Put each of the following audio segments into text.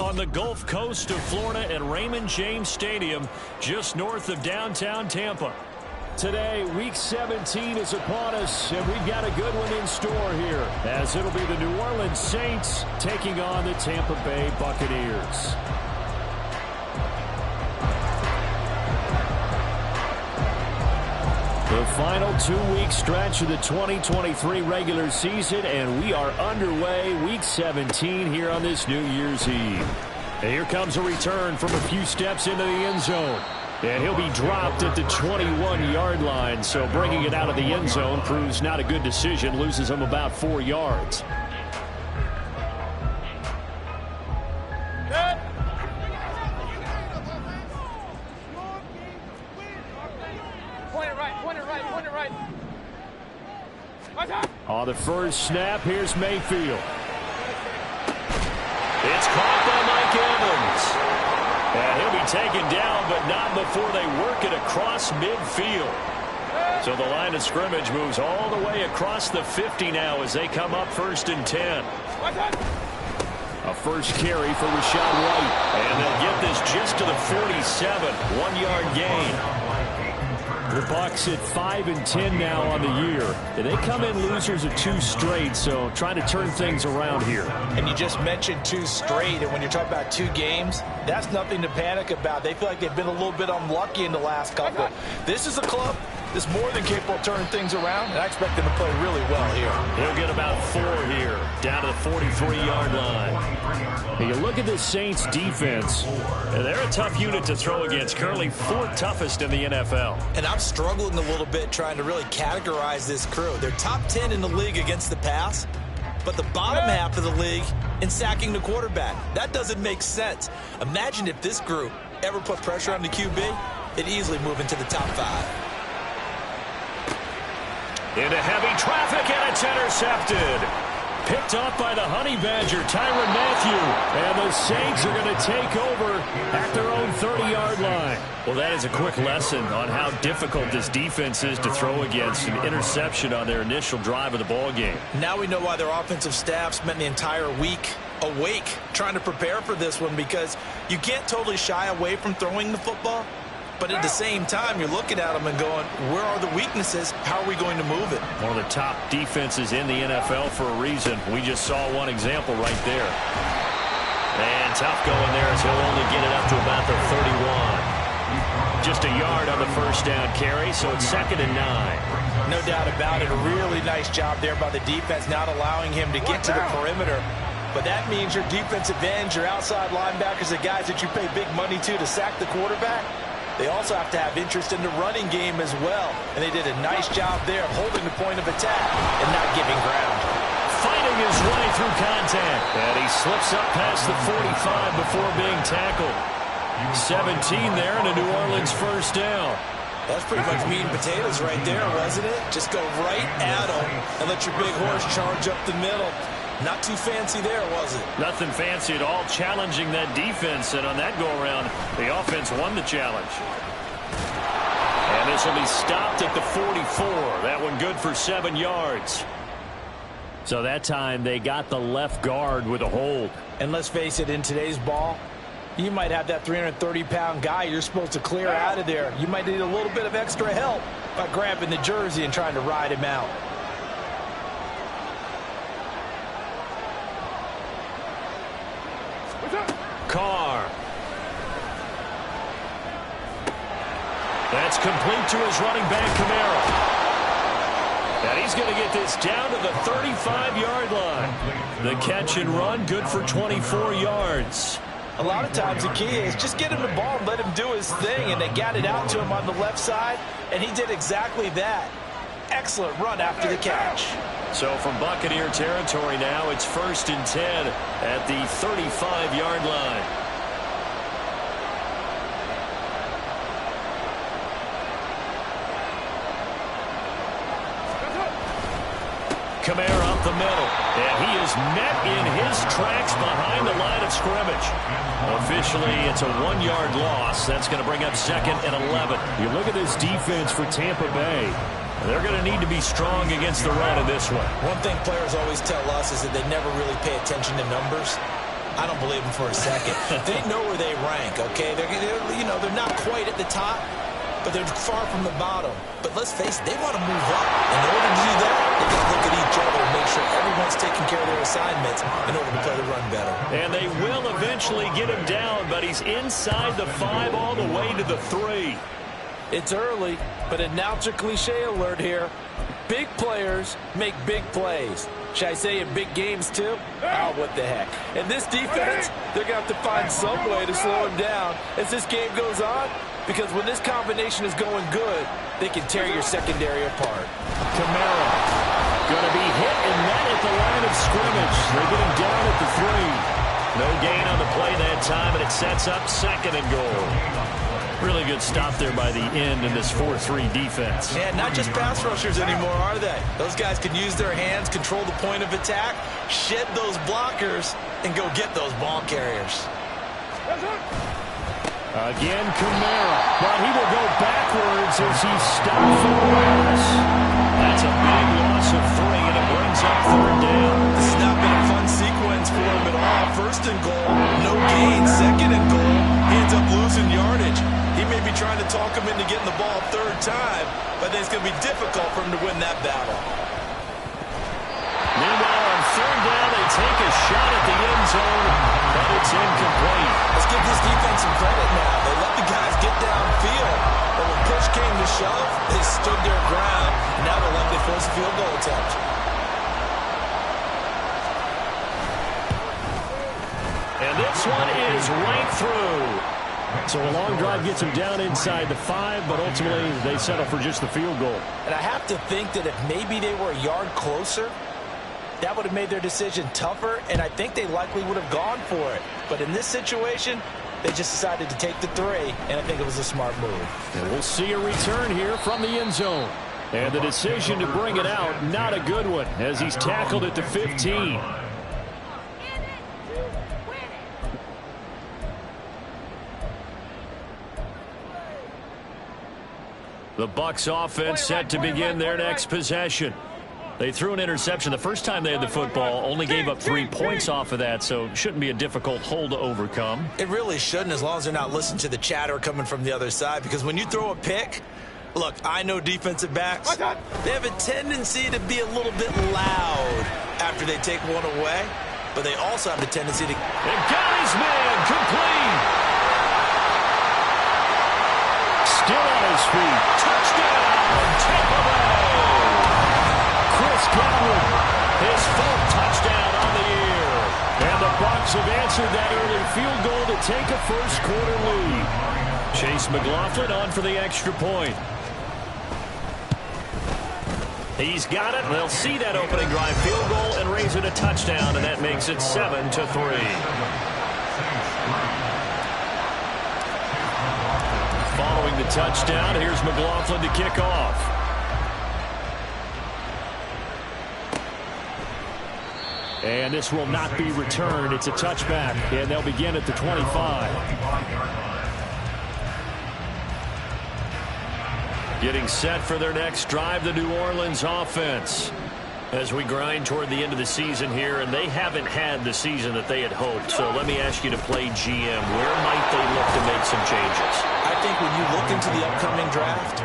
on the Gulf Coast of Florida at Raymond James Stadium, just north of downtown Tampa. Today, Week 17 is upon us, and we've got a good one in store here, as it'll be the New Orleans Saints taking on the Tampa Bay Buccaneers. The final 2-week stretch of the 2023 regular season, and we are underway, Week 17 here on this New Year's Eve. And here comes a return from a few steps into the end zone. And he'll be dropped at the 21-yard line, so bringing it out of the end zone proves not a good decision, loses him about 4 yards. On the first snap, here's Mayfield. It's caught by Mike Evans. And he'll be taken down, but not before they work it across midfield. So the line of scrimmage moves all the way across the 50 now as they come up 1st and 10. A first carry for Rashad White. And they'll get this just to the 47. 1-yard gain. The Bucs at 5-10 now on the year. And they come in losers of 2 straight, so trying to turn things around here. And you just mentioned 2 straight, and when you're talking about 2 games, that's nothing to panic about. They feel like they've been a little bit unlucky in the last couple. This is a club that's more than capable of turning things around, and I expect them to play really well here. He'll get about 4 here, down to the 43-yard line. And you look at this Saints defense, and they're a tough unit to throw against, currently 4th toughest in the NFL. And I'm struggling a little bit trying to really categorize this crew. They're top 10 in the league against the pass, but the bottom half of the league in sacking the quarterback. That doesn't make sense. Imagine if this group ever put pressure on the QB, it'd easily move into the top 5. Into heavy traffic, and it's intercepted. Picked off by the Honey Badger, Tyrann Mathieu. And the Saints are going to take over at their own 30-yard line. Well, that is a quick lesson on how difficult this defense is to throw against. An interception on their initial drive of the ball game. Now we know why their offensive staff spent the entire week awake trying to prepare for this one, because you can't totally shy away from throwing the football. But at the same time, you're looking at them and going, where are the weaknesses? How are we going to move it? One of the top defenses in the NFL for a reason. We just saw one example right there. And tough going there as he'll only get it up to about the 31. Just a yard on the first down carry, so it's 2nd and 9. No doubt about it. A really nice job there by the defense, not allowing him to get to the perimeter. But that means your defensive ends, your outside linebackers, the guys that you pay big money to sack the quarterback, they also have to have interest in the running game as well. And they did a nice job there of holding the point of attack and not giving ground. Fighting his way through contact. And he slips up past the 45 before being tackled. 17 there and a New Orleans first down. That's pretty much meat and potatoes right there, wasn't it? Just go right at them and let your big horse charge up the middle. Not too fancy there, was it? Nothing fancy at all, challenging that defense. And on that go-around, the offense won the challenge. And this will be stopped at the 44. That one good for 7 yards. So that time they got the left guard with a hold. And let's face it, in today's ball, you might have that 330-pound guy you're supposed to clear out of there. You might need a little bit of extra help by grabbing the jersey and trying to ride him out. Carr. That's complete to his running back, Kamara. And he's going to get this down to the 35-yard line. The catch and run, good for 24 yards. A lot of times the key is just get him the ball and let him do his thing, and they got it out to him on the left side, and he did exactly that. Excellent run after the catch. So from Buccaneer territory now, it's 1st and 10 at the 35-yard line. Kamara up the middle, and he is met in his tracks behind the line of scrimmage. Officially, it's a 1-yard loss. That's going to bring up 2nd and 11. You look at this defense for Tampa Bay. They're going to need to be strong against the run in this one. One thing players always tell us is that they never really pay attention to numbers. I don't believe them for a second. They know where they rank, okay? They're not quite at the top, but they're far from the bottom. But let's face it, they want to move up. In order to do that, they got to look at each other and make sure everyone's taking care of their assignments in order to play the run better. And they will eventually get him down, but he's inside the 5 all the way to the 3. It's early, but announcer cliche alert here. Big players make big plays. Should I say in big games, too? Oh, what the heck. And this defense, they're going to have to find some way to slow him down as this game goes on, because when this combination is going good, they can tear your secondary apart. Kamara going to be hit and met at the line of scrimmage. They get him down at the 3. No gain on the play that time, and it sets up 2nd and goal. Really good stop there by the end in this 4-3 defense. Yeah, not just pass rushers anymore, are they? Those guys can use their hands, control the point of attack, shed those blockers, and go get those ball carriers. Again, Kamara. But he will go backwards as he's stopped for the loss. That's a big loss of 3, and it brings up 3rd down. This has not been a fun sequence for him at all. 1st and goal, no gain. 2nd and goal, he ends up losing yardage. He may be trying to talk him into getting the ball 3rd time, but then it's going to be difficult for him to win that battle. Meanwhile, on 3rd down, they take a shot at the end zone, but it's incomplete. Let's give this defense some credit now. They let the guys get downfield, but when push came to shove, they stood their ground, and now they're likely to force a field goal attempt. And this one is right through. So a long drive gets him down inside the 5, but ultimately they settle for just the field goal. And I have to think that if maybe they were a yard closer, that would have made their decision tougher, and I think they likely would have gone for it. But in this situation, they just decided to take the 3, and I think it was a smart move. And we'll see a return here from the end zone. And the decision to bring it out, not a good one, as he's tackled at the 15. The Bucs offense set to begin their next possession. They threw an interception the first time they had the football, only gave up 3 points off of that, so shouldn't be a difficult hole to overcome. It really shouldn't, as long as they're not listening to the chatter coming from the other side, because when you throw a pick, look, I know defensive backs, they have a tendency to be a little bit loud after they take one away, but they also have the tendency to... And got his man, complete! Still on his feet. Touchdown, Tampa Bay! Chris Godwin, his 4th touchdown on the year. And the Bucs have answered that early field goal to take a first-quarter lead. Chase McLaughlin on for the extra point. He's got it. They'll see that opening drive field goal and raise it a touchdown, and that makes it 7-3. Following the touchdown, here's McLaughlin to kick off. And this will not be returned. It's a touchback, and they'll begin at the 25. Getting set for their next drive, the New Orleans offense. As we grind toward the end of the season here, and they haven't had the season that they had hoped. So let me ask you to play GM. Where might they look to make some changes? I think when you look into the upcoming draft,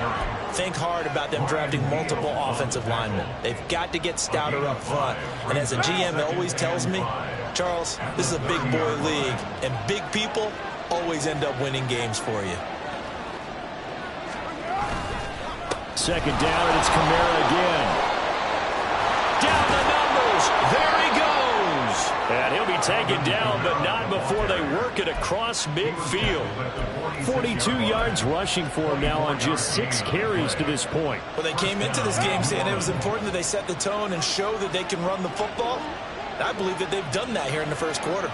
think hard about them drafting multiple offensive linemen. They've got to get stouter up front. And as a GM always tells me, Charles, this is a big boy league, and big people always end up winning games for you. 2nd down, and it's Kamara again. Down the numbers. There he goes. And he'll be taken down, but not before they work it across midfield. 42 yards rushing for him now on just 6 carries to this point. Well, they came into this game saying it was important that they set the tone and show that they can run the football. I believe that they've done that here in the first quarter.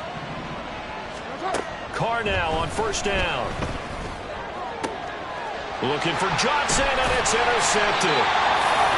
Carr now on 1st down. Looking for Johnson, and it's intercepted.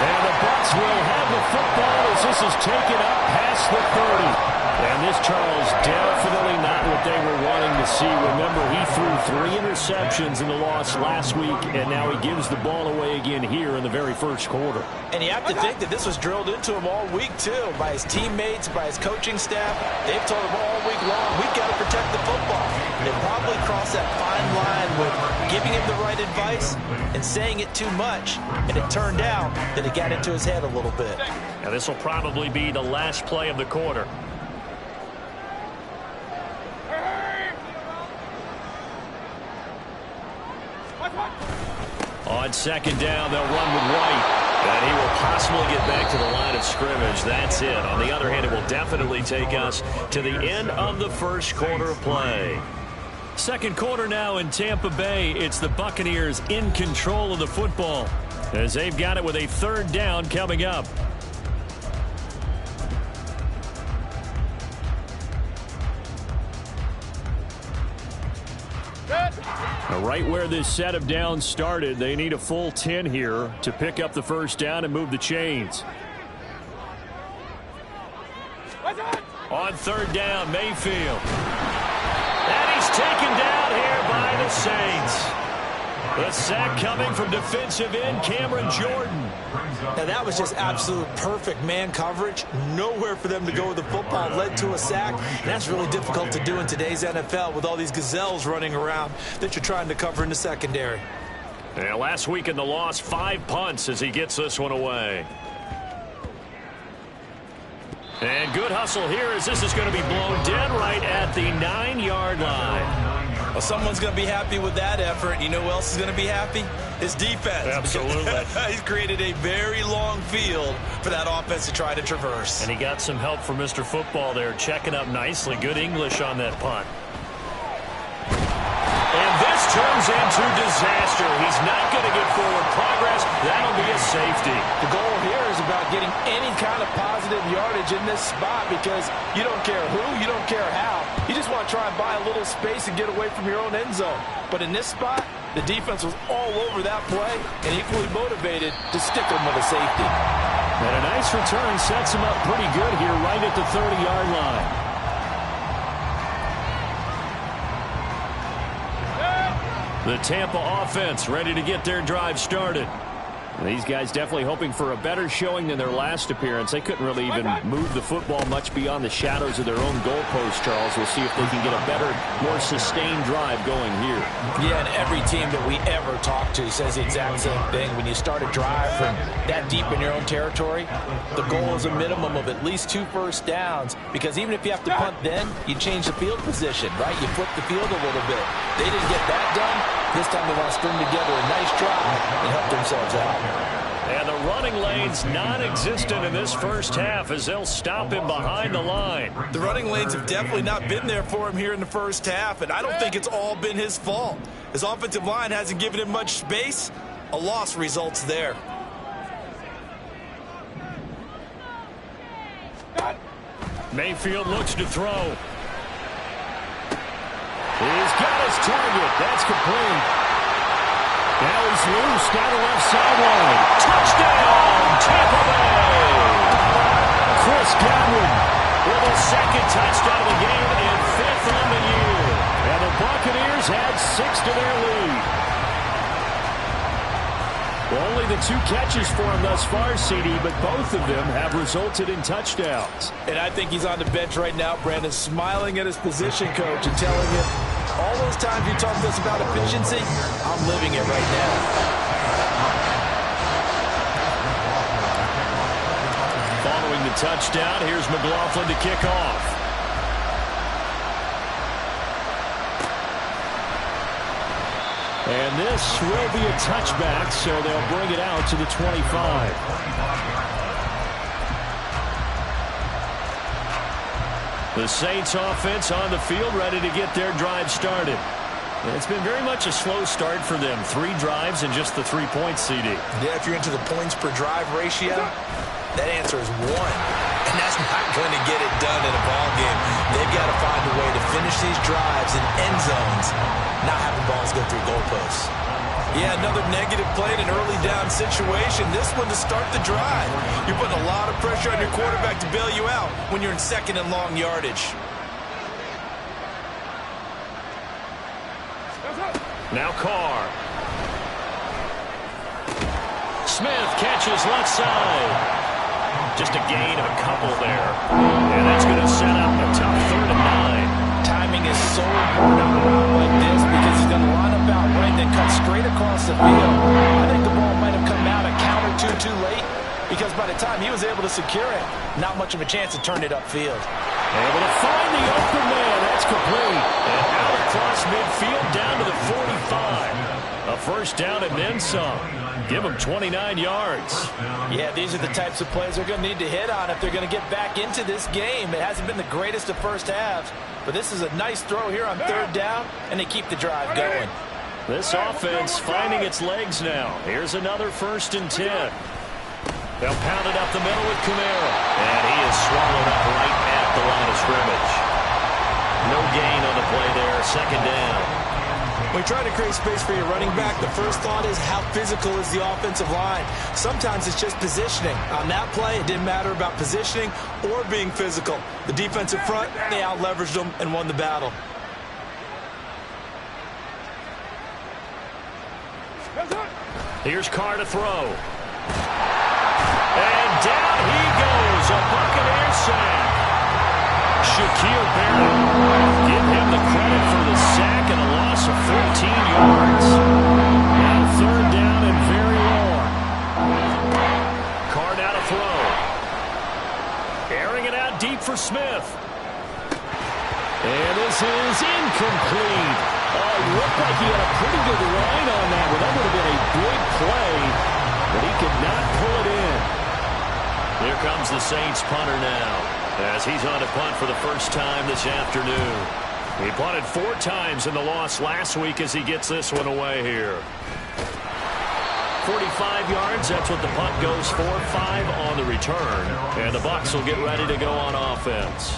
And the Bucs will have the football as this is taken up past the 30. And this, Charles, definitely not what they were wanting to to see. Remember, he threw 3 interceptions in the loss last week, and now he gives the ball away again here in the very first quarter. And you have to think that this was drilled into him all week, too, by his teammates, by his coaching staff. They've told him all week long, we've got to protect the football. They probably crossed that fine line with giving him the right advice and saying it too much, and it turned out that it got into his head a little bit. Now, this will probably be the last play of the quarter. On second down, they'll run with White. And he will possibly get back to the line of scrimmage. That's it. On the other hand, it will definitely take us to the end of the first quarter of play. Second quarter now in Tampa Bay. It's the Buccaneers in control of the football as they've got it with a third down coming up. Right where this set of downs started, they need a full 10 here to pick up the first down and move the chains. On third down, Mayfield. And he's taken down here by the Saints. The sack coming from defensive end Cameron Jordan. Now that was just absolute perfect man coverage. Nowhere for them to go with the football. Led to a sack. And that's really difficult to do in today's NFL with all these gazelles running around that you're trying to cover in the secondary. Yeah, last week in the loss, 5 punts as he gets this one away. And good hustle here as this is going to be blown dead right at the 9-yard line. Well, someone's going to be happy with that effort. You know who else is going to be happy? His defense. Absolutely. He's created a very long field for that offense to try to traverse. And he got some help from Mr. Football there, checking up nicely. Good English on that punt. And this turns into disaster. He's not going to get forward progress. That'll be a safety. The goal here is about getting any kind of positive yardage in this spot because you don't care who, you don't care how. You just want to try and buy a little space and get away from your own end zone. But in this spot, the defense was all over that play and equally motivated to stick them with a safety. And a nice return sets him up pretty good here right at the 30-yard line. The Tampa offense ready to get their drive started. And these guys definitely hoping for a better showing than their last appearance. They couldn't really even move the football much beyond the shadows of their own goalpost, Charles. We'll see if they can get a better, more sustained drive going here. Yeah, and every team that we ever talk to says the exact same thing. When you start a drive from that deep in your own territory, the goal is a minimum of at least 2 first downs because even if you have to punt then, you change the field position, right? You flip the field a little bit. They didn't get that done. This time they want to string together a nice drive and help themselves out. And the running lane's non-existent in this first half as they'll stop him behind the line. The running lanes have definitely not been there for him here in the first half, and I don't think it's all been his fault. His offensive line hasn't given him much space. A loss results there. Mayfield looks to throw. He's got his target. That's complete. Now he's loose down the left sideline. Touchdown, Tampa Bay. Chris Godwin with a second touchdown of the game and 5th on the year. And the Buccaneers add 6 to their lead. Well, only the 2 catches for him thus far, CD, but both of them have resulted in touchdowns. And I think he's on the bench right now, Brandon, smiling at his position coach and telling him, all those times you talk to us about efficiency, I'm living it right now. Following the touchdown, here's McLaughlin to kick off. And this will be a touchback, so they'll bring it out to the 25. The Saints offense on the field ready to get their drive started. And it's been very much a slow start for them. 3 drives and just the 3 points, CD. Yeah, if you're into the points per drive ratio, that answer is 1. And that's not going to get it done in a ball game. They've got to find a way to finish these drives in end zones, not having balls go through goalposts. Yeah, another negative play in an early down situation. This one to start the drive. You're putting a lot of pressure on your quarterback to bail you out when you're in second and long yardage. Now Carr. Smith catches left side. Just a gain of a couple there. And that's going to set up a tough 3rd and 9. Timing is so important on a route like this because he's going to line up out right, then cut straight across the field. I think the ball might have come out a count or two too late because by the time he was able to secure it, not much of a chance to turn it upfield. Able to find the open man. That's complete. And out across midfield down to the 45. A first down and then some. Give them 29 yards. Yeah, these are the types of plays they're going to need to hit on if they're going to get back into this game. It hasn't been the greatest of first halves, but this is a nice throw here on 3rd down, and they keep the drive going. This offense finding its legs now. Here's another 1st and 10. They'll pound it up the middle with Kamara. And he is swallowed up right at the line of scrimmage. No gain on the play there. 2nd down. When you try to create space for your running back, the first thought is how physical is the offensive line. Sometimes it's just positioning. On that play, it didn't matter about positioning or being physical. The defensive front, they out-leveraged them and won the battle. Here's Carr to throw. And down he goes. A Buccaneer sack. Shaquille Barrett. Give him the credit for the sack and a loss of 14 yards. Now 3rd down and very long. Carr now to throw. Airing it out deep for Smith. And this is incomplete. It looked like he had a pretty good line on that one. That would have been a big play, but he could not pull it in. Here comes the Saints punter now, as he's on to punt for the first time this afternoon. He punted 4 times in the loss last week as he gets this one away here. 45 yards, that's what the punt goes for. 5 on the return. And the Bucs will get ready to go on offense.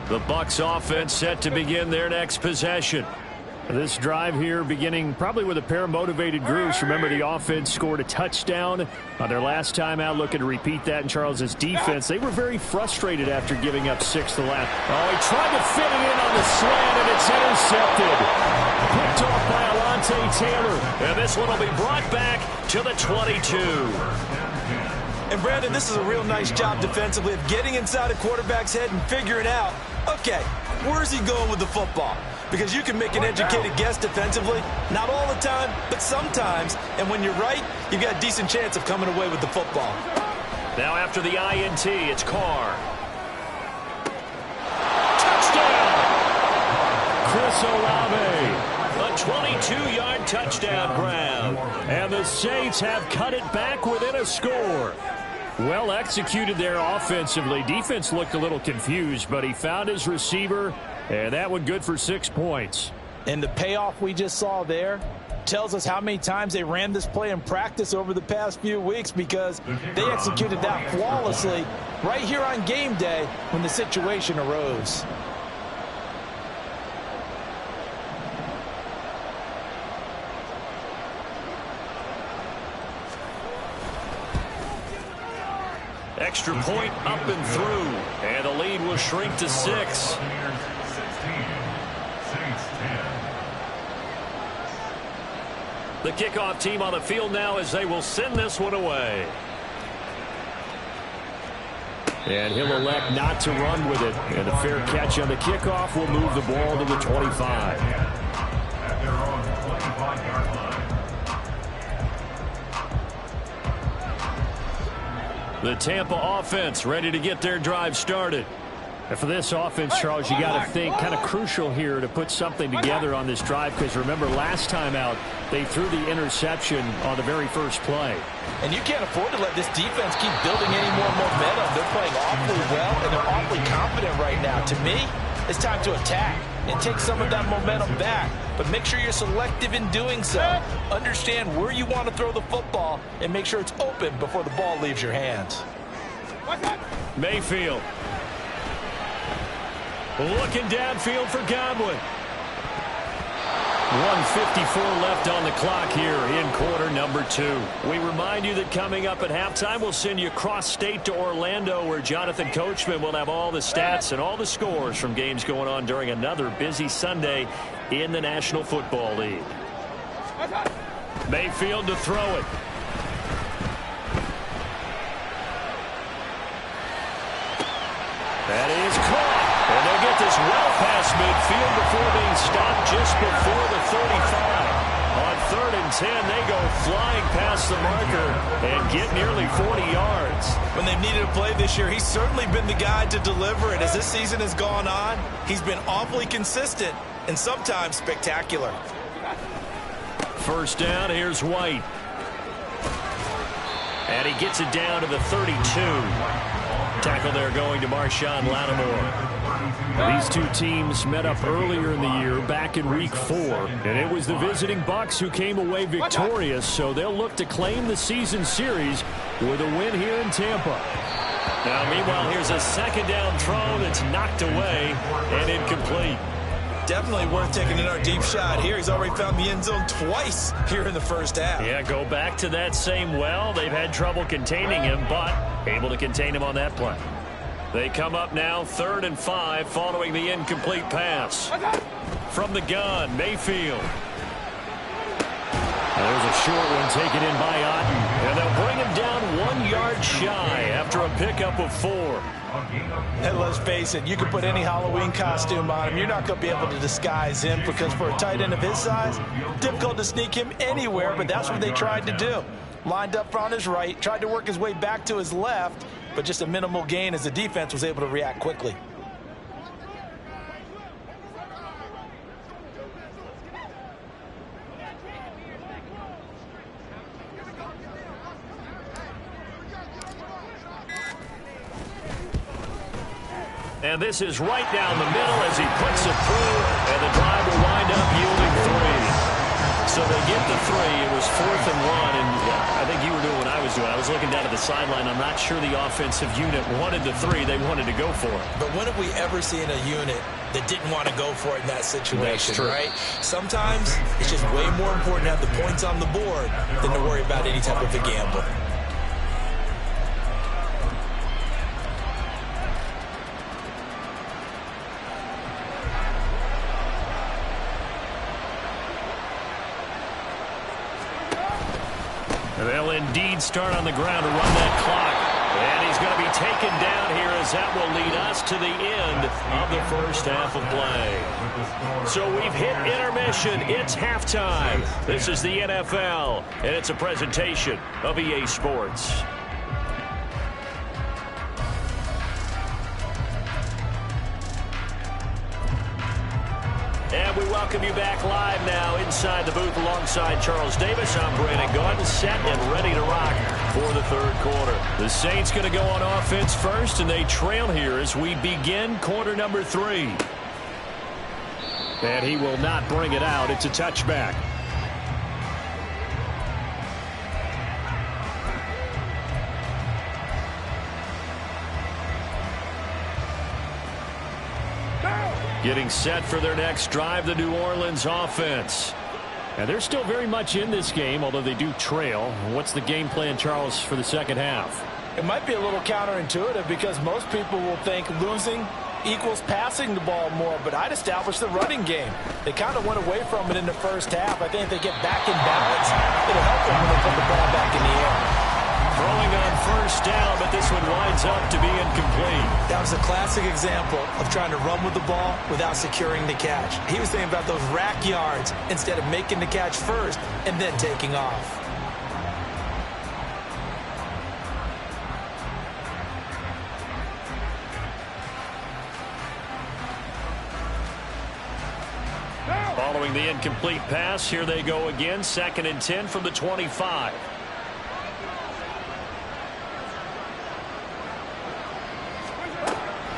The Bucs offense set to begin their next possession. This drive here beginning probably with a pair of motivated groups. Remember, the offense scored a touchdown on their last time out. Looking to repeat that in Charles's defense. They were very frustrated after giving up 6 the last. Oh, he tried to fit it in on the slant, and it's intercepted. Picked off by Alontae Taylor. And this one will be brought back to the 22. And, Brandon, this is a real nice job defensively of getting inside a quarterback's head and figuring out, okay, where's he going with the football? Because you can make an educated guess defensively, not all the time, but sometimes. And when you're right, you've got a decent chance of coming away with the football. Now after the INT, it's Carr. Touchdown! Chris Olave. A 22-yard touchdown grab. And the Saints have cut it back within a score. Well executed there offensively. Defense looked a little confused, but he found his receiver, and that one good for 6 points. And the payoff we just saw there tells us how many times they ran this play in practice over the past few weeks, because they executed that flawlessly right here on game day when the situation arose. Extra point up and through, and the lead will shrink to 6. The kickoff team on the field now as they will send this one away. And he'll elect not to run with it. And a fair catch on the kickoff will move the ball to the 25. The Tampa offense ready to get their drive started. And for this offense, Charles, you got to think kind of crucial here to put something together on this drive, because remember last time out they threw the interception on the very first play. And you can't afford to let this defense keep building any more momentum. They're playing awfully well, and they're awfully confident right now. To me, it's time to attack and take some of that momentum back. But make sure you're selective in doing so. Understand where you want to throw the football and make sure it's open before the ball leaves your hands. Mayfield. Looking downfield for Godwin. 1:54 left on the clock here in quarter number 2. We remind you that coming up at halftime, we'll send you cross-state to Orlando, where Jonathan Coachman will have all the stats and all the scores from games going on during another busy Sunday in the National Football League. Mayfield to throw it. That is caught. And they'll get this well past midfield before being stopped just before the 35. On 3rd and 10, they go flying past the marker and get nearly 40 yards. When they've needed a play this year, he's certainly been the guy to deliver it. As this season has gone on, he's been awfully consistent and sometimes spectacular. First down, here's White. And he gets it down to the 32. Tackle there going to Marshawn Lattimore. These two teams met up earlier in the year, back in week 4. And it was the visiting Bucs who came away victorious, so they'll look to claim the season series with a win here in Tampa. Now, meanwhile, here's a second down throw that's knocked away and incomplete. Definitely worth taking in our deep shot here. He's already found the end zone twice here in the first half. Yeah, go back to that same well. They've had trouble containing him, but able to contain him on that play. They come up now 3rd and 5 following the incomplete pass. From the gun, Mayfield. There's a short one taken in by Otten. And they'll bring him down 1 yard shy after a pickup of 4. And let's face it, you can put any Halloween costume on him. You're not going to be able to disguise him, because for a tight end of his size, difficult to sneak him anywhere, but that's what they tried to do. Lined up on his right, tried to work his way back to his left, but just a minimal gain as the defense was able to react quickly. And this is right down the middle as he puts it through, and the drive will wind up yielding 3. So they get the 3. It was 4th and 1, and I think you were doing what I was doing. I was looking down at the sideline. I'm not sure the offensive unit wanted the 3. They wanted to go for it. But when have we ever seen a unit that didn't want to go for it in that situation, right? Sometimes it's just way more important to have the points on the board than to worry about any type of a gamble. They'll indeed start on the ground to run that clock. And he's going to be taken down here, as that will lead us to the end of the first half of play. So we've hit intermission. It's halftime. This is the NFL, and it's a presentation of EA Sports. And we welcome you back live now inside the booth alongside Charles Davis. I'm Brandon Gaudin, set and ready to rock for the 3rd quarter. The Saints going to go on offense first, and they trail here as we begin quarter number 3. And he will not bring it out. It's a touchback. Getting set for their next drive, the New Orleans offense. And they're still very much in this game, although they do trail. What's the game plan, Charles, for the second half? It might be a little counterintuitive, because most people will think losing equals passing the ball more, but I'd establish the running game. They kind of went away from it in the first half. I think if they get back in balance, it'll help them when they put the ball back in the air. Throwing on first down, but this one winds up to be incomplete. That was a classic example of trying to run with the ball without securing the catch. He was thinking about those rack yards instead of making the catch first and then taking off. Following the incomplete pass, here they go again. 2nd and 10 from the 25.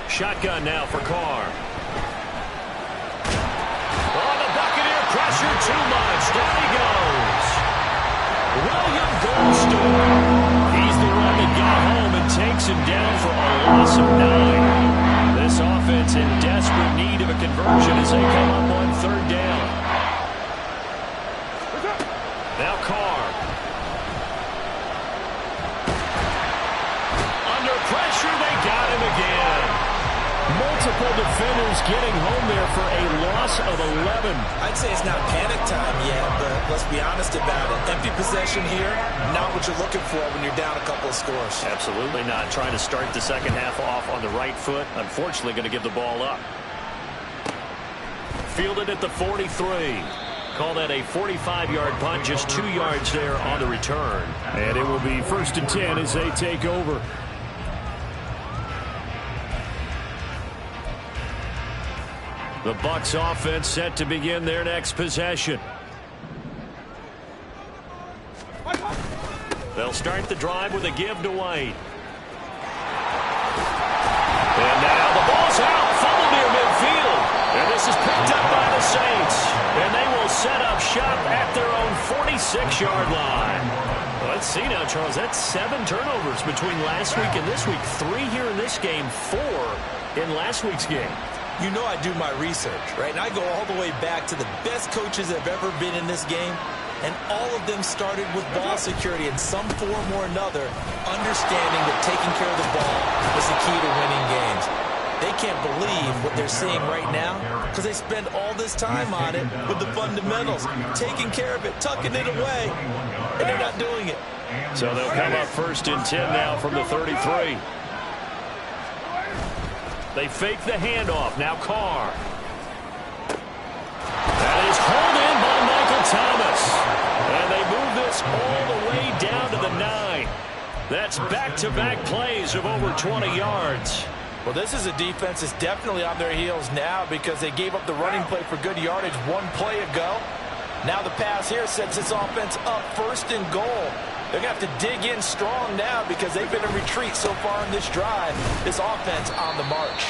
Shotgun now for Carr. Oh, the Buccaneer pressure too much. Down he goes. William Goldstone. He's the one that got home and takes him down for a loss of 9. This offense in desperate need of a conversion as they come up on 3rd down. Now Carr. Under pressure, they got him again. Multiple defenders getting home there for a loss of 11. I'd say it's not panic time yet, but let's be honest about it. Empty possession here, not what you're looking for when you're down a couple of scores. Absolutely not. Trying to start the second half off on the right foot. Unfortunately, going to give the ball up. Fielded at the 43. Call that a 45-yard punt, just 2 yards there on the return. And it will be 1st and 10 as they take over. The Bucs offense set to begin their next possession. They'll start the drive with a give to White. And now the ball's out, fumbled near midfield. And this is picked up by the Saints. And they will set up shop at their own 46-yard line. Let's see now, Charles. That's 7 turnovers between last week and this week. 3 here in this game, 4 in last week's game. You know I do my research, right? And I go all the way back to the best coaches that have ever been in this game. And all of them started with ball security in some form or another, understanding that taking care of the ball is the key to winning games. They can't believe what they're seeing right now because they spend all this time on it with the fundamentals, taking care of it, tucking it away, and they're not doing it. So they'll come up 1st and 10 now from the 33. They fake the handoff. Now Carr. That is hauled in by Michael Thomas. And they move this all the way down to the 9. That's back-to-back plays of over 20 yards. Well, this is a defense that's definitely on their heels now because they gave up the running play for good yardage 1 play ago. Now the pass here sets this offense up 1st and goal. They're going to have to dig in strong now because they've been in retreat so far in this drive. This offense on the march.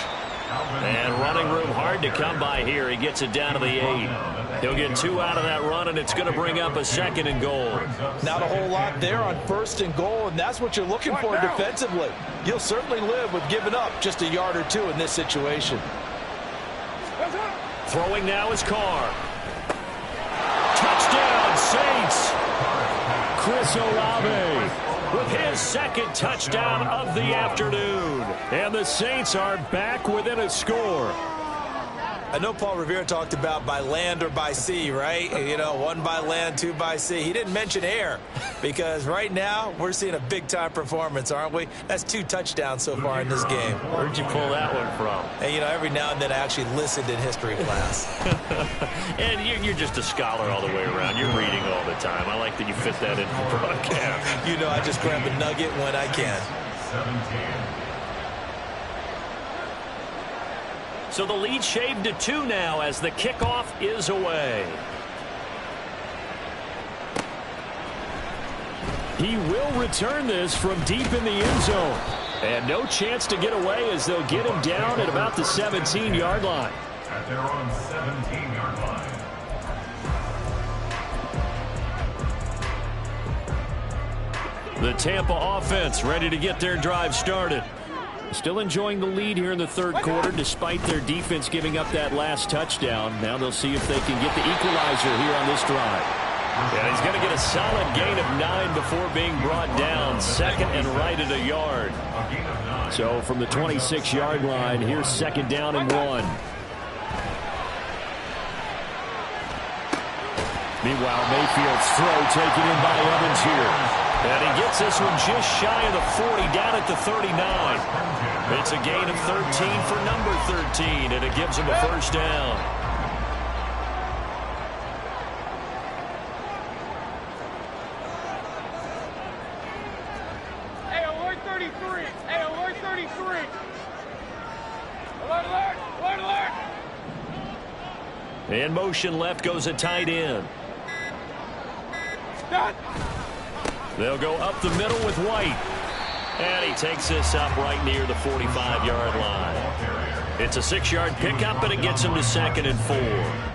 And running room hard to come by here. He gets it down to the 8. He'll get 2 out of that run, and it's going to bring up a 2nd and goal. Not a whole lot there on 1st and goal, and that's what you're looking for defensively. You'll certainly live with giving up just a yard or 2 in this situation. Throwing now is Carr. Touchdown, Saints. Chris Olave with his 2nd touchdown of the afternoon. And the Saints are back within a score. I know Paul Revere talked about by land or by sea, right? You know, 1 by land, 2 by sea. He didn't mention air because right now we're seeing a big-time performance, aren't we? That's 2 touchdowns so far in this game. Where'd you pull that one from? And, you know, every now and then I actually listened in history class. And you're just a scholar all the way around. You're reading all the time. I like that you fit that in for broadcast. You know, I just grab a nugget when I can. So the lead shaved to 2 now as the kickoff is away. He will return this from deep in the end zone. And no chance to get away as they'll get him down at about the 17-yard line. At their own 17-yard line. The Tampa offense ready to get their drive started. Still enjoying the lead here in the 3rd quarter despite their defense giving up that last touchdown. Now they'll see if they can get the equalizer here on this drive. Yeah, he's going to get a solid gain of 9 before being brought down. 2nd and right at a yard. So from the 26-yard line, here's 2nd down and 1. Meanwhile, Mayfield's throw taken in by Evans here. And he gets this one just shy of the 40, down at the 39. It's a gain of 13 for number 13, and it gives him a 1st down. Hey, alert 33. Hey, alert 33. Alert, alert, alert, alert. In motion left goes a tight end. Done. They'll go up the middle with White. And he takes this up right near the 45-yard line. It's a 6-yard pickup, and it gets him to 2nd and 4.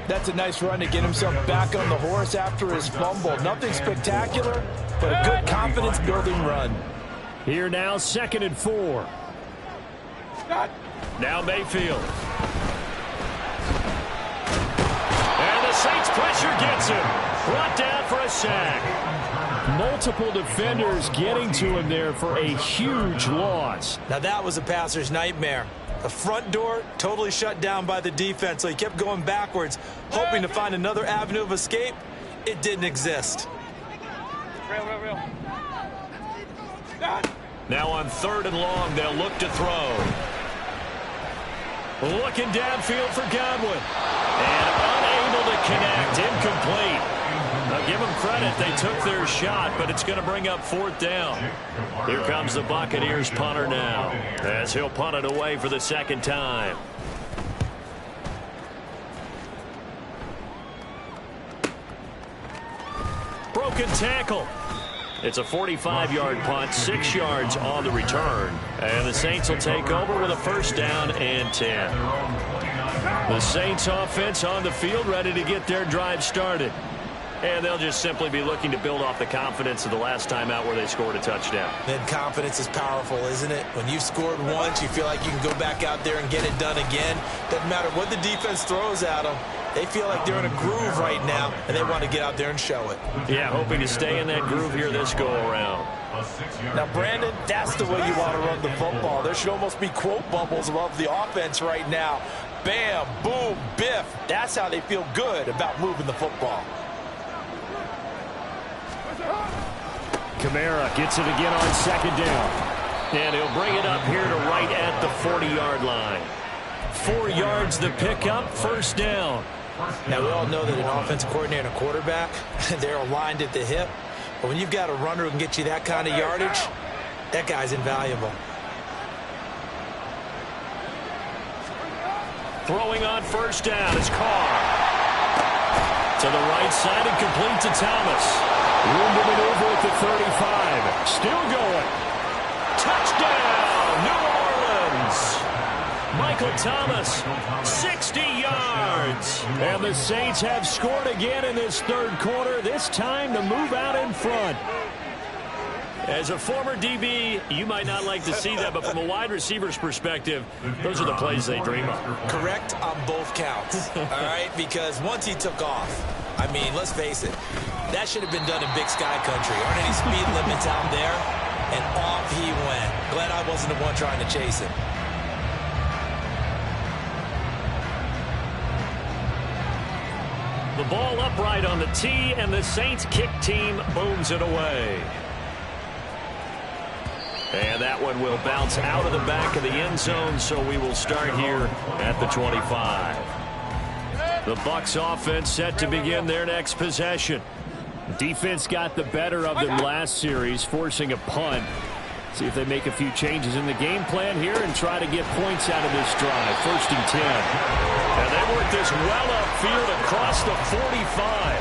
That's a nice run to get himself back on the horse after his fumble. Nothing spectacular, but a good confidence-building run. Here now, 2nd and 4. Done. Now Mayfield. And the Saints pressure gets him. Brought down for a sack. Multiple defenders getting to him there for a huge loss. Now that was a passer's nightmare. The front door totally shut down by the defense, so he kept going backwards, hoping to find another avenue of escape. It didn't exist. Real. Now on 3rd and long, they'll look to throw. Looking downfield for Godwin. And unable to connect. Incomplete. Now give them credit. They took their shot, but it's going to bring up 4th down. Here comes the Buccaneers punter now, as he'll punt it away for the 2nd time. Broken tackle. It's a 45-yard punt, 6 yards on the return. And the Saints will take over with a 1st down and 10. The Saints offense on the field, ready to get their drive started. And they'll just simply be looking to build off the confidence of the last time out where they scored a touchdown. Then confidence is powerful, isn't it? When you've scored once, you feel like you can go back out there and get it done again. Doesn't matter what the defense throws at them. They feel like they're in a groove right now, and they want to get out there and show it. Yeah, hoping to stay in that groove here this go-around. Now, Brandon, that's the way you want to run the football. There should almost be quote bubbles above the offense right now. Bam, boom, biff. That's how they feel good about moving the football. Kamara gets it again on 2nd down. And he'll bring it up here to right at the 40-yard line. 4 yards the pickup, 1st down. Now, we all know that an offensive coordinator and a quarterback, they're aligned at the hip. But when you've got a runner who can get you that kind of yardage, that guy's invaluable. Throwing on 1st down is Carr. To the right side and complete to Thomas. Room to maneuver at the 35. Still going. Touchdown, New Orleans. Michael Thomas, 60 yards. And the Saints have scored again in this 3rd quarter, this time to move out in front. As a former DB, you might not like to see that, but from a wide receiver's perspective, those are the plays they dream of. Correct on both counts, all right? Because once he took off, I mean, let's face it, that should have been done in Big Sky Country. Aren't any speed limits out there? And off he went. Glad I wasn't the one trying to chase him. The ball upright on the tee, and the Saints kick team booms it away. And that one will bounce out of the back of the end zone, so we will start here at the 25. The Bucs offense set to begin their next possession. Defense got the better of them last series, forcing a punt. See if they make a few changes in the game plan here and try to get points out of this drive. 1st and 10. And they work this well upfield across the 45.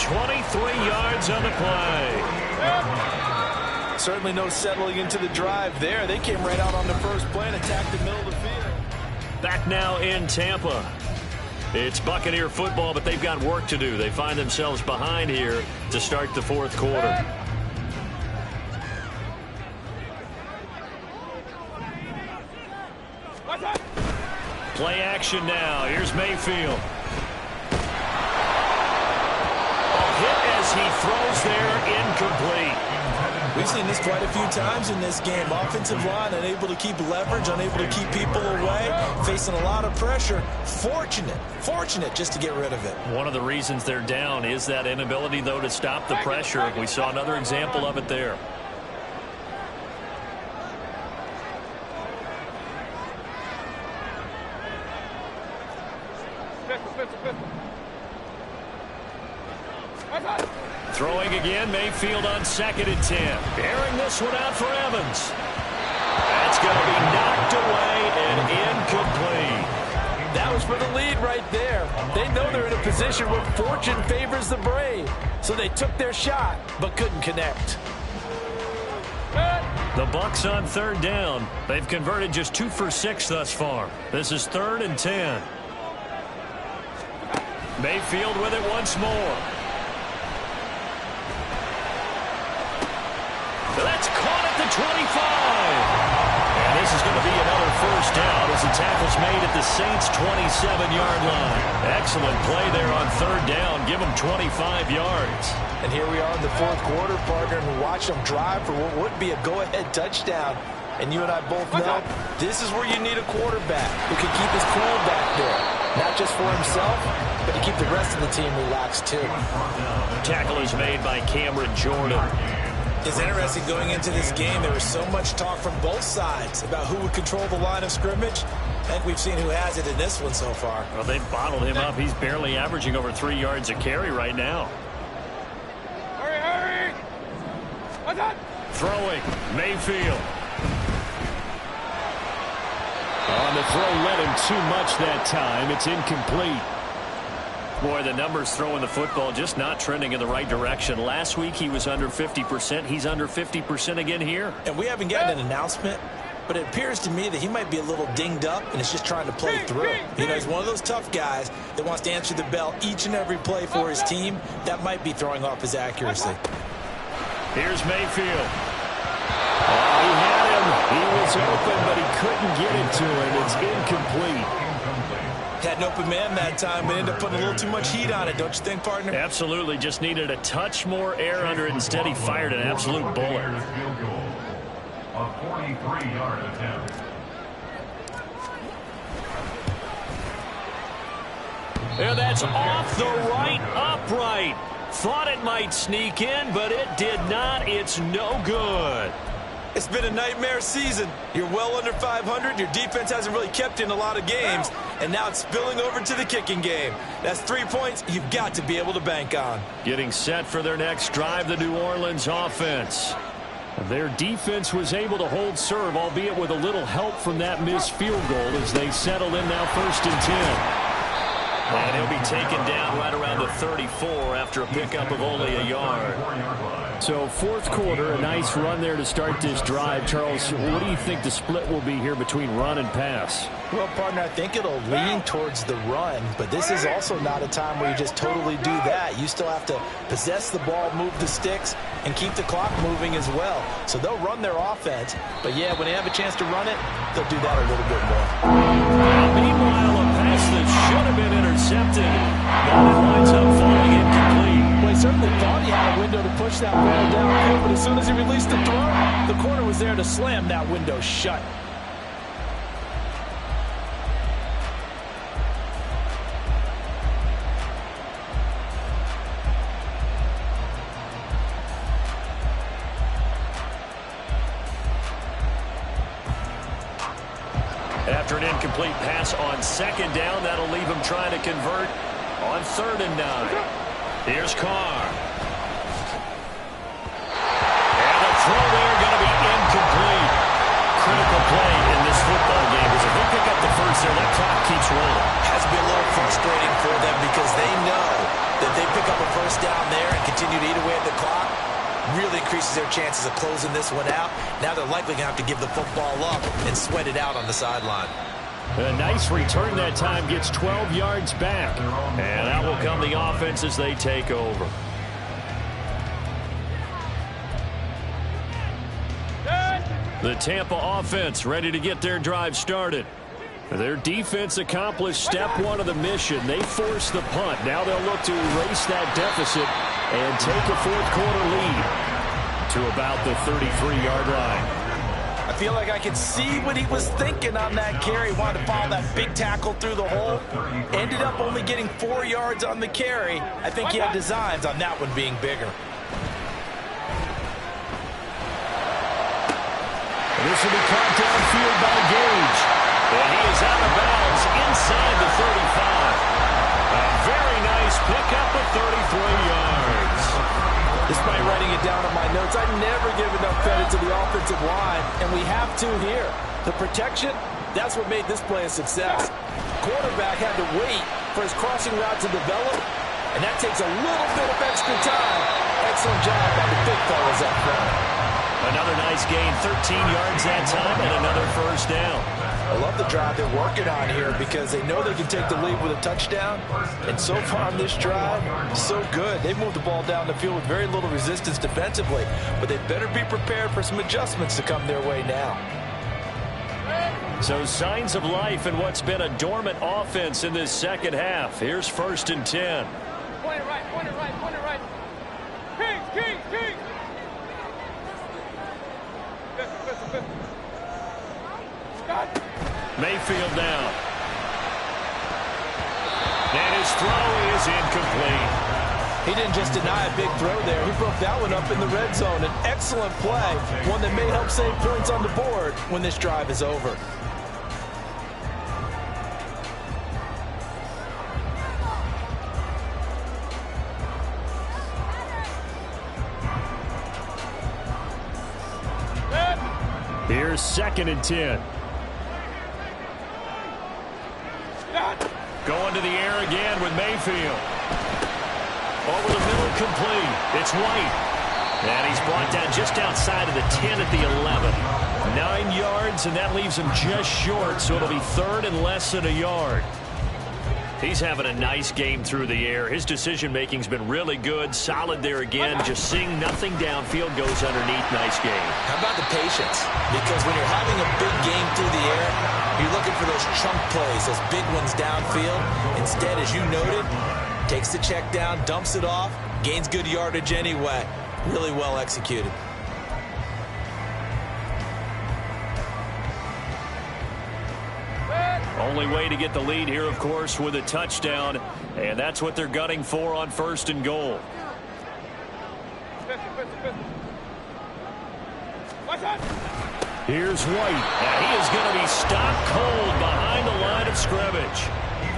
23 yards on the play. Certainly no settling into the drive there. They came right out on the first play and attacked the middle of the field. Back now in Tampa. It's Buccaneer football, but they've got work to do. They find themselves behind here to start the 4th quarter. Play action now. Here's Mayfield. A hit as he throws there, incomplete. We've seen this quite a few times in this game. Offensive line unable to keep leverage, unable to keep people away, facing a lot of pressure. Fortunate just to get rid of it. One of the reasons they're down is that inability, though, to stop the pressure. We saw another example of it there. Throwing again, Mayfield on 2nd and 10. Airing this one out for Evans. That's going to be knocked away and incomplete. That was for the lead right there. They know they're in a position where fortune favors the brave. So they took their shot, but couldn't connect. The Bucs on 3rd down. They've converted just 2 for 6 thus far. This is 3rd and 10. Mayfield with it once more. That's caught at the 25. And this is going to be another 1st down. as the tackle's made at the Saints' 27-yard line. Excellent play there on third down. Give them 25 yards. And here we are in the fourth quarter, partner, and watch them drive for what would be a go-ahead touchdown. And you and I both know this is where you need a quarterback who can keep his cool back there. Not just for himself, but to keep the rest of the team relaxed too. Tackle is made by Cameron Jordan. It's interesting going into this game. There was so much talk from both sides about who would control the line of scrimmage. I think we've seen who has it in this one so far. Well, they've bottled him up. He's barely averaging over 3 yards a carry right now. Hurry, hurry! What's that? Throwing, Mayfield. On the throw, led him too much that time. It's incomplete. Boy, the numbers throwing the football just not trending in the right direction. Last week he was under 50%. He's under 50% again here. And we haven't gotten an announcement, but it appears to me that he might be a little dinged up and is just trying to play through. You know, he's one of those tough guys that wants to answer the bell each and every play for his team. That might be throwing off his accuracy. Here's Mayfield. Oh, he had him. He was open, but he couldn't get it to him. It's incomplete. Had an open man that time, but ended up putting a little too much heat on it, don't you think, partner? Absolutely. Just needed a touch more air under it. Instead, he fired an absolute bullet. Field goal. A 43-yard attempt. And that's off the right upright. Thought it might sneak in, but it did not. It's no good. It's been a nightmare season. You're well under 500. Your defense hasn't really kept in a lot of games, and now it's spilling over to the kicking game. That's 3 points you've got to be able to bank on. Getting set for their next drive, the New Orleans offense. Their defense was able to hold serve, albeit with a little help from that missed field goal as they settle in now 1st and 10. And he'll be taken down right around the 34 after a pickup of only a yard. So fourth quarter, a nice run there to start this drive. Charles, what do you think the split will be here between run and pass? Well, partner, I think it'll lean towards the run, but this is also not a time where you just totally do that. You still have to possess the ball, move the sticks, and keep the clock moving as well. So they'll run their offense, but yeah, when they have a chance to run it, they'll do that a little bit more. Meanwhile, a pass that should have been intercepted. Now it winds up falling incomplete. Well, he certainly thought he had a window to push that ball downfield, but as soon as he released the throw, the corner was there to slam that window shut. After an incomplete pass on 2nd down, that'll leave him trying to convert on 3rd and 9. Here's Carr. And the throw there going to be incomplete. Critical play in this football game because if they pick up the first there, that clock keeps rolling. Has to be a little frustrating for them because they know that they pick up a first down there and continue to eat away at the clock. Really increases their chances of closing this one out. Now they're likely going to have to give the football up and sweat it out on the sideline. A nice return that time, gets 12 yards back. And out will come the offense as they take over. The Tampa offense ready to get their drive started. Their defense accomplished step 1 of the mission. They forced the punt. Now they'll look to erase that deficit and take a fourth quarter lead to about the 33-yard line. I feel like I can see what he was thinking on that carry. Wanted to follow that big tackle through the hole. Ended up only getting 4 yards on the carry. I think he had designs on that one being bigger. This will be caught downfield by Gage. And he is out of bounds inside the 35. A very nice pickup of 33 yards. Despite writing it down on my notes, I never give enough credit to the offensive line, and we have to here. The protection, that's what made this play a success. Quarterback had to wait for his crossing route to develop, and that takes a little bit of extra time. Excellent job by the big fellas up front. Another nice gain, 13 yards that time, and another first down. I love the drive they're working on here because they know they can take the lead with a touchdown. And so far on this drive, so good. They moved the ball down the field with very little resistance defensively. But they better be prepared for some adjustments to come their way now. So signs of life in what's been a dormant offense in this second half. Here's 1st and 10. Point it right, point it right, point it right. Kings, Kings, Kings. Pistol. Got it. Mayfield down. And his throw is incomplete. He didn't just deny a big throw there. He broke that one up in the red zone. An excellent play, one that may help save points on the board when this drive is over. Here's 2nd and 10. Going to the air again with Mayfield. Over the middle, complete. It's White. And he's brought down just outside of the 10 at the 11. 9 yards, and that leaves him just short, so it'll be 3rd and less than a yard. He's having a nice game through the air. His decision-making's been really good. Solid there again. Just seeing nothing downfield, goes underneath. Nice game. How about the patience? Because when you're having a big game through the air, you're looking for those chunk plays, those big ones downfield. Instead, as you noted, takes the check down, dumps it off, gains good yardage anyway. Really well executed. Only way to get the lead here, of course, with a touchdown. And that's what they're gunning for on 1st and goal. Here's White. And he is going to be stopped cold behind the line of scrimmage.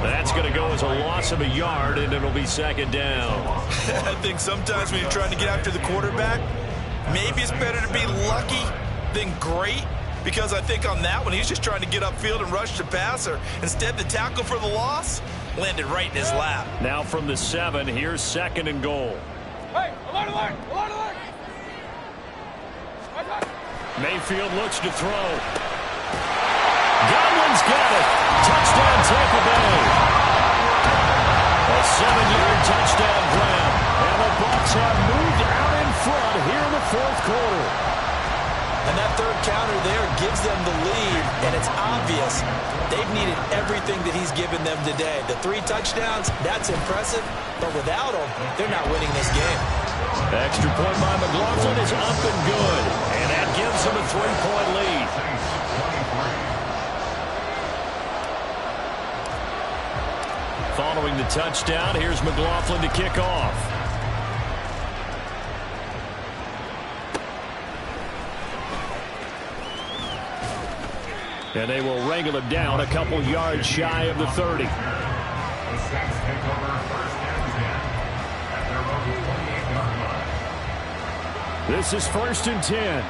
That's going to go as a loss of a yard, and it'll be 2nd down. I think sometimes when you're trying to get after the quarterback, maybe it's better to be lucky than great. Because I think on that one, he's just trying to get upfield and rush the passer. Instead, the tackle for the loss landed right in his lap. Now from the 7, here's 2nd and goal. Hey, alert. Mayfield looks to throw. Godwin's got it. Touchdown, Tampa Bay. A 7-yard touchdown grab. And the Bucs have moved out in front here in the 4th quarter. And that 3rd counter there gives them the lead, and it's obvious they've needed everything that he's given them today. The 3 touchdowns, that's impressive, but without him, they're not winning this game. Extra point by McLaughlin is up and good, and that gives them a 3-point lead. Following the touchdown, here's McLaughlin to kick off. And they will wrangle him down a couple yards shy of the 30. The Saints take over 1st and 10 at their own 28-yard line. This is 1st and 10.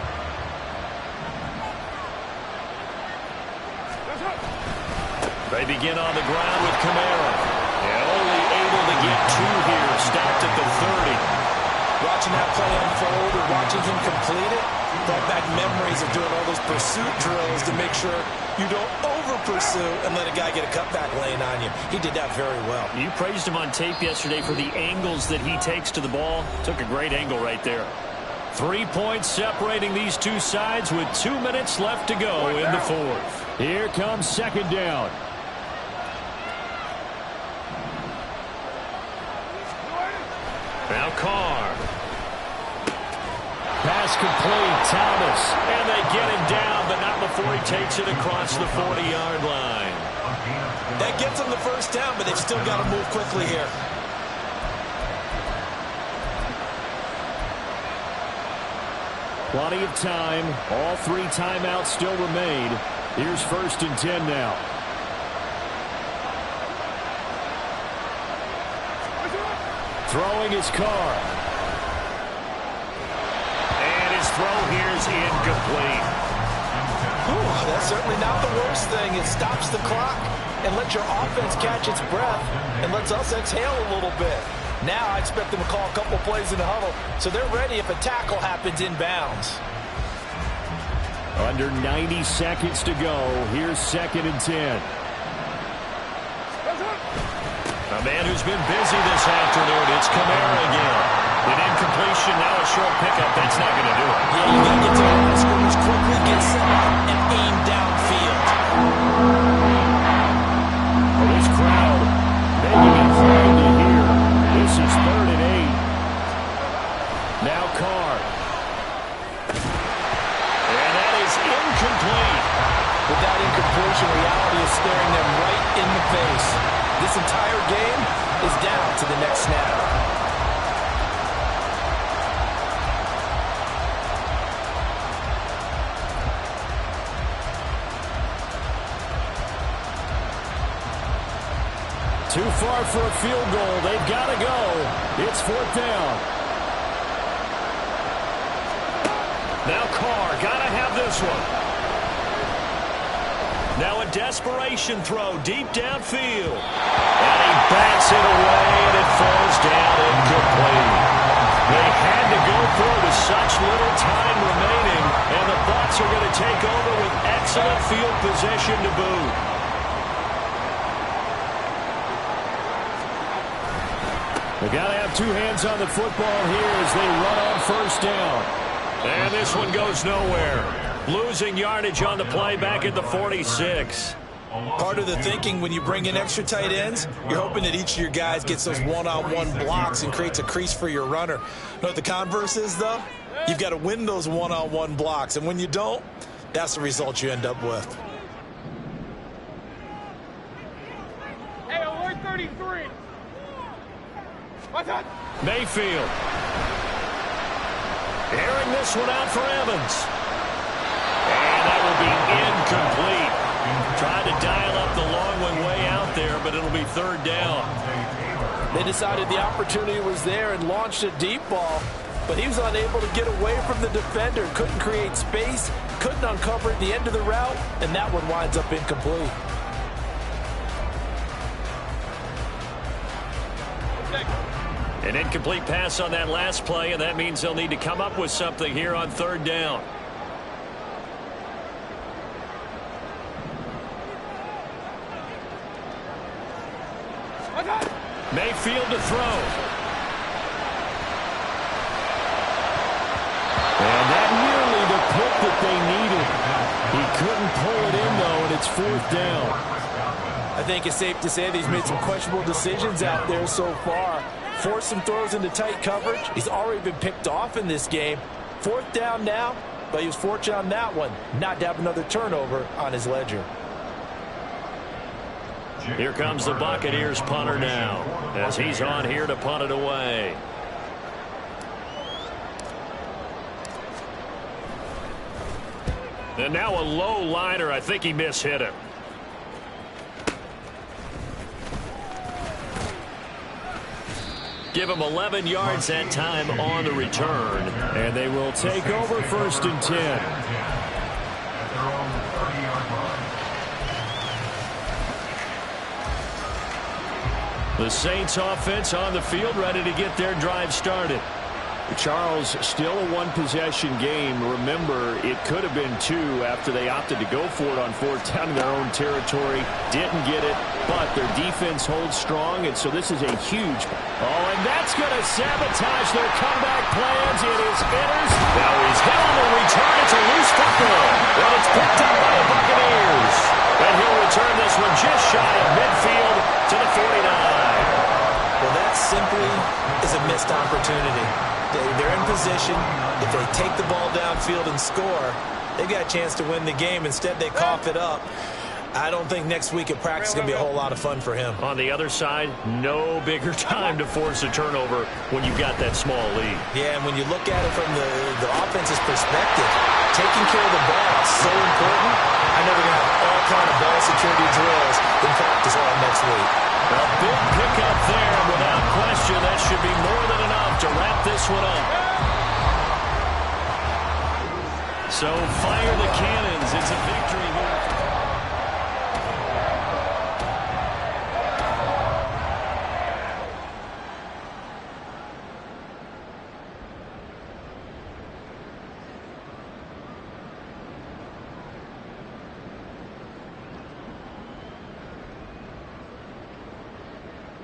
They begin on the ground with Kamara. And only able to get 2 here, stopped at the 30. Watching that play unfold or watching him complete it brought back memories of doing all those pursuit drills to make sure you don't over-pursue and let a guy get a cutback lane on you. He did that very well. You praised him on tape yesterday for the angles that he takes to the ball. Took a great angle right there. 3 points separating these two sides with 2 minutes left to go in the 4th. Here comes 2nd down. Now Carr. Pass complete, Thomas. And they get him down, but not before he takes it across the 40-yard line. That gets them the 1st down, but they've still got to move quickly here. Plenty of time. All 3 timeouts still remain. Here's 1st and 10 now. Throwing his Carr. And his throw here is incomplete. Ooh, that's certainly not the worst thing. It stops the clock and lets your offense catch its breath and lets us exhale a little bit. Now I expect them to call a couple plays in the huddle so they're ready if a tackle happens inbounds. Under 90 seconds to go. Here's 2nd and 10. A man who's been busy this afternoon. It's Kamara again. An incompletion, now a short pickup. That's not going to do it. Yeah, you got to get to the line of scrimmage quickly, get set up, and aim downfield. Well, this crowd making it hard to hear. This is 3rd and 8. Now Carr. And that is incomplete. With that incompletion, reality is staring them right in the face. This entire game is down to the next snap. Too far for a field goal. They've got to go. It's 4th down. Now Carr, got to have this one. Now a desperation throw deep downfield. And he bats it away, and it falls down incomplete. They had to go for it with such little time remaining, and the Bucs are going to take over with excellent field position to boot. They got to have two hands on the football here as they run on 1st down. And this one goes nowhere. Losing yardage on the play back at the 46. Part of the thinking when you bring in extra tight ends, you're hoping that each of your guys gets those one-on-one blocks and creates a crease for your runner. You know what the converse is, though? You've got to win those one-on-one blocks, and when you don't, that's the result you end up with. Hey, alert 33. What's that? Mayfield. Airing this one out for Evans. And that will be incomplete. Tried to dial up the long one way out there, but it'll be 3rd down. They decided the opportunity was there and launched a deep ball, but he was unable to get away from the defender. Couldn't create space, couldn't uncover at the end of the route, and that one winds up incomplete. An incomplete pass on that last play, and that means they'll need to come up with something here on 3rd down. Mayfield to throw. And that nearly the pick that they needed. He couldn't pull it in, though, and it's 4th down. I think it's safe to say that he's made some questionable decisions out there so far. Forced some throws into tight coverage. He's already been picked off in this game. 4th down now, but he was fortunate on that one not to have another turnover on his ledger. Here comes the Buccaneers punter now, as he's on here to punt it away. And now a low liner. I think he mishit him. Give him 11 yards that time on the return. And they will take over 1st and 10. The Saints offense on the field, ready to get their drive started. Charles, still a one-possession game. Remember, it could have been 2 after they opted to go for it on 4th down in their own territory. Didn't get it, but their defense holds strong, and so this is a huge... Oh, and that's going to sabotage their comeback plans. It is Ennis. Now he's hit on the return. It's a loose football, and it's picked up by the Buccaneers. And he'll return this one just shy of midfield to the 49. Well, that simply is a missed opportunity. They're in position. If they take the ball downfield and score, they've got a chance to win the game. Instead, they cough it up. I don't think next week at practice is going to be a whole lot of fun for him. On the other side, no bigger time to force a turnover when you've got that small lead. Yeah, and when you look at it from the offense's perspective, taking care of the ball is so important. I know they're going to have all kind of ball security drills in practice all next week. A big pickup there. Without question, that should be more than enough to wrap this one up. So fire the cannons. It's a victory.